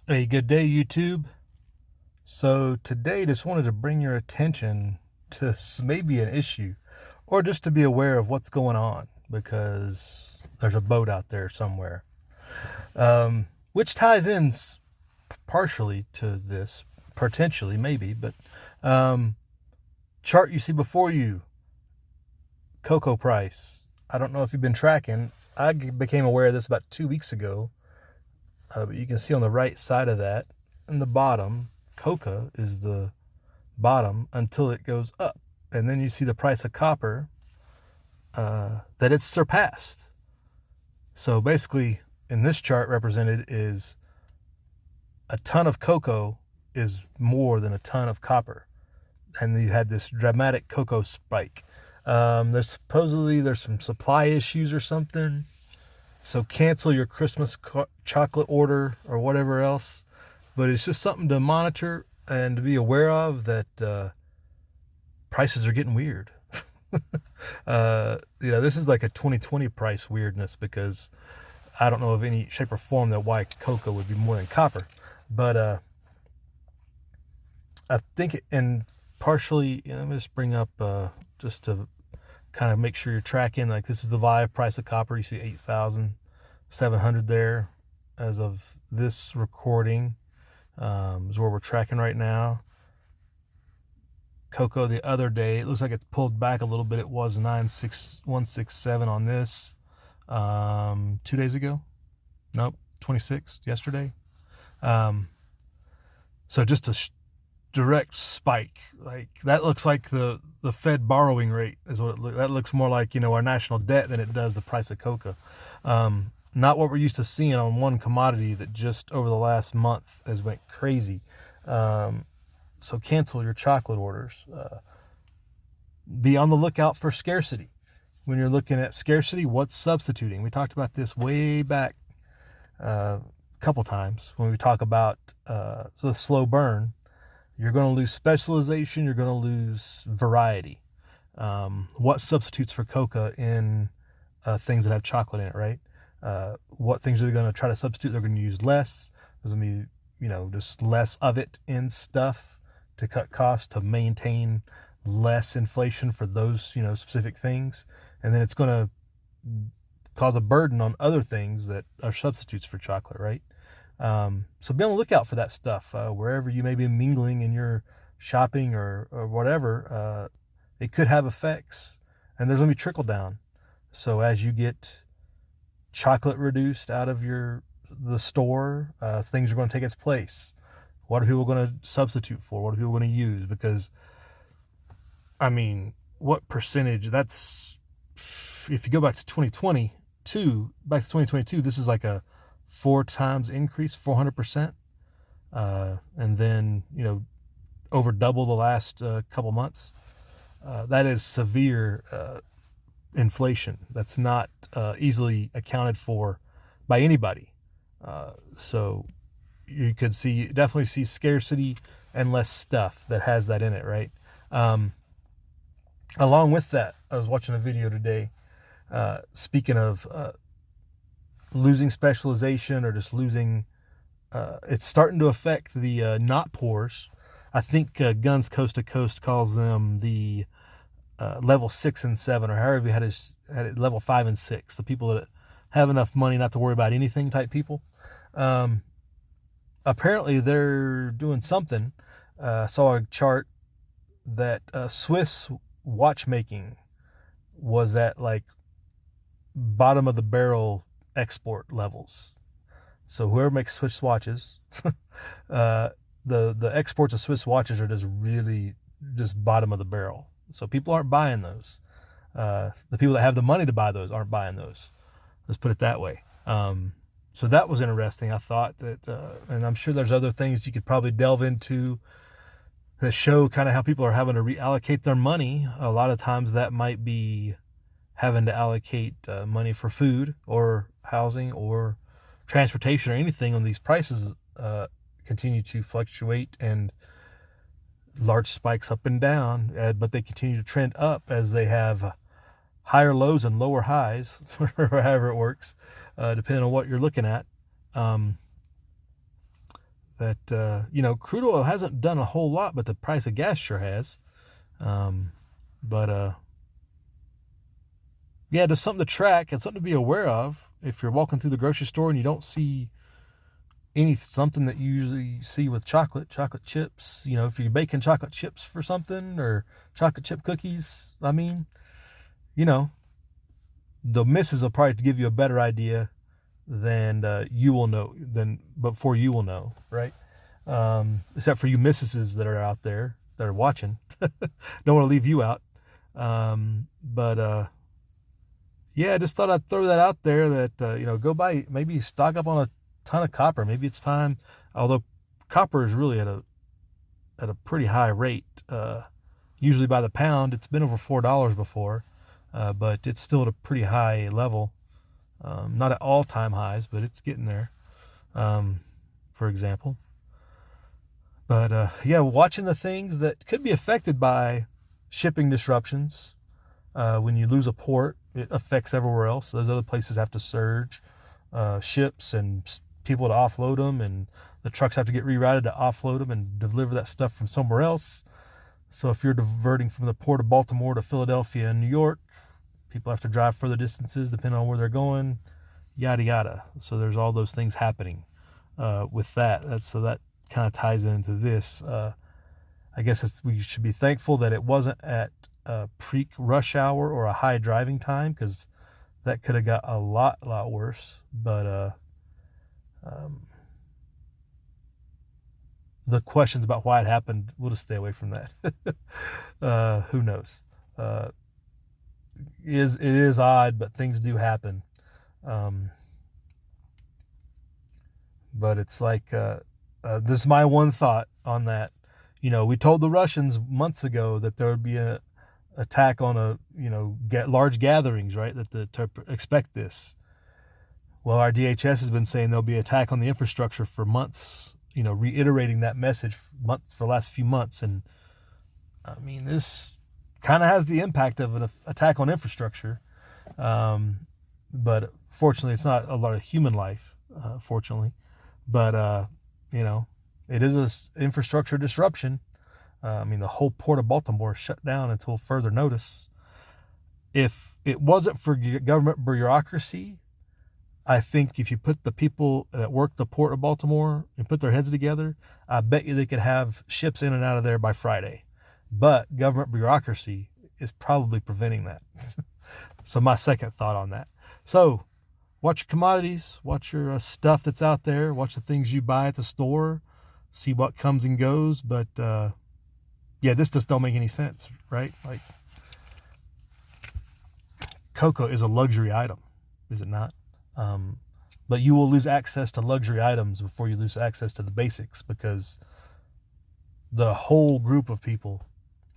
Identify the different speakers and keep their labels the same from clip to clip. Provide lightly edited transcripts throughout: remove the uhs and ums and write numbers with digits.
Speaker 1: Hey, good day, YouTube. So today, just wanted to bring your attention to maybe an issue, or just to be aware of what's going on, because there's a boat out there somewhere, which ties in partially to this, potentially, maybe. But chart you see before you, cocoa price. I don't know if you've been tracking. I became aware of this about 2 weeks ago. But you can see on the right side of that, in the bottom, coca is the bottom until it goes up. And then you see the price of copper that it's surpassed. So basically, in this chart represented is a ton of cocoa is more than a ton of copper. And you had this dramatic cocoa spike. There's some supply issues or something. So cancel your Christmas chocolate order or whatever else. But it's just something to monitor and to be aware of, that prices are getting weird. This is like a 2020 price weirdness, because I don't know of any shape or form that why cocoa would be more than copper. But I think, and partially, let me just bring up, just to kind of make sure you're tracking. Like, this is the live price of copper. You see 8,700 there as of this recording, is where we're tracking right now. Cocoa the other day, it looks like it's pulled back a little bit. It was 96167 on this 2 days ago. Nope, 26 yesterday. So just a direct spike like that. Looks like the Fed borrowing rate is what it looks. That looks more like, our national debt than it does the price of cocoa. Not what we're used to seeing on one commodity that just over the last month has went crazy. So cancel your chocolate orders. Be on the lookout for scarcity. When you're looking at scarcity, what's substituting? We talked about this way back a couple times when we talk about the slow burn. You're going to lose specialization. You're going to lose variety. What substitutes for coca in things that have chocolate in it, right? What things are they going to try to substitute? They're going to use less. There's going to be, just less of it in stuff to cut costs, to maintain less inflation for those, specific things. And then it's going to cause a burden on other things that are substitutes for chocolate, right? So be on the lookout for that stuff, wherever you may be mingling in your shopping or whatever. It could have effects, and there's going to be trickle down. So as you get chocolate reduced out of the store, things are going to take its place. What are people going to substitute for? What are people going to use? Because, what percentage? That's, if you go back to 2022, this is like a 4 times increase, 400%. And then, over double the last couple months. That is severe inflation. That's not easily accounted for by anybody. So you could definitely see scarcity and less stuff that has that in it, right? Along with that, I was watching a video today, speaking of losing specialization, or just losing, it's starting to affect the not pours. I think Guns Coast to Coast calls them the level 6 and 7, or however you had it, level 5 and 6, the people that have enough money not to worry about anything type people. Apparently they're doing something. I saw a chart that Swiss watchmaking was at like bottom of the barrel export levels. So whoever makes Swiss watches, the exports of Swiss watches are just really just bottom of the barrel. So people aren't buying those. The people that have the money to buy those aren't buying those. Let's put it that way. So that was interesting. I thought that, and I'm sure there's other things you could probably delve into that show kind of how people are having to reallocate their money. A lot of times that might be having to allocate money for food or housing or transportation or anything when these prices continue to fluctuate, and large spikes up and down, but they continue to trend up as they have higher lows and lower highs, or however it works, depending on what you're looking at. that crude oil hasn't done a whole lot, but the price of gas sure has. But yeah, just something to track and something to be aware of. If you're walking through the grocery store and you don't see something that you usually see with chocolate chips, if you're baking chocolate chips for something or chocolate chip cookies, you know, the missus will probably give you a better idea than you will know, before you will know, right? Except for you missuses that are out there that are watching. Don't want to leave you out. But yeah, I just thought I'd throw that out there that, go buy, maybe stock up on a ton of copper. Maybe it's time, although copper is really at a pretty high rate, usually by the pound. It's been over $4 before, but it's still at a pretty high level. Not at all-time highs, but it's getting there, for example. But yeah, watching the things that could be affected by shipping disruptions. When you lose a port, it affects everywhere else. Those other places have to surge ships and people to offload them, and the trucks have to get rerouted to offload them and deliver that stuff from somewhere else. So if you're diverting from the port of Baltimore to Philadelphia and New York, people have to drive further distances depending on where they're going, yada yada. So there's all those things happening with that. So that kind of ties into this. I guess we should be thankful that it wasn't at peak rush hour or a high driving time, because that could have got a lot worse. But the questions about why it happened, we'll just stay away from that. Who knows? It is odd, but things do happen. But it's like, this is my one thought on that. We told the Russians months ago that there would be an attack on large gatherings, right? To expect this. Well, our DHS has been saying there'll be an attack on the infrastructure for months, reiterating that message for the last few months. And this kind of has the impact of an attack on infrastructure. But fortunately, it's not a lot of human life, fortunately. But, it is an infrastructure disruption. The whole port of Baltimore shut down until further notice. If it wasn't for government bureaucracy, I think if you put the people that work the port of Baltimore and put their heads together, I bet you they could have ships in and out of there by Friday. But government bureaucracy is probably preventing that. So my second thought on that. So watch your commodities, watch your stuff that's out there, watch the things you buy at the store, see what comes and goes. But yeah, this just don't make any sense, right? Like, cocoa is a luxury item, is it not? But you will lose access to luxury items before you lose access to the basics, because the whole group of people,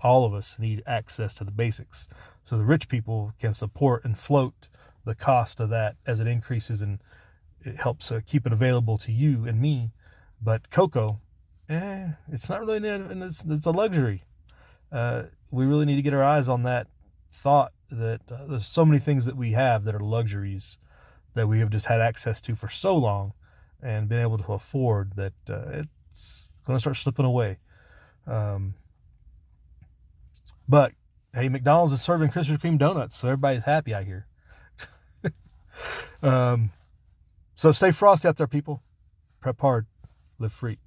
Speaker 1: all of us, need access to the basics. So the rich people can support and float the cost of that as it increases, and it helps keep it available to you and me. But cocoa, it's not really, and it's a luxury. We really need to get our eyes on that thought that there's so many things that we have that are luxuries that we have just had access to for so long and been able to afford, that it's going to start slipping away. But hey, McDonald's is serving Krispy Kreme donuts, so everybody's happy out here. So stay frosty out there, people. Prep hard, live free.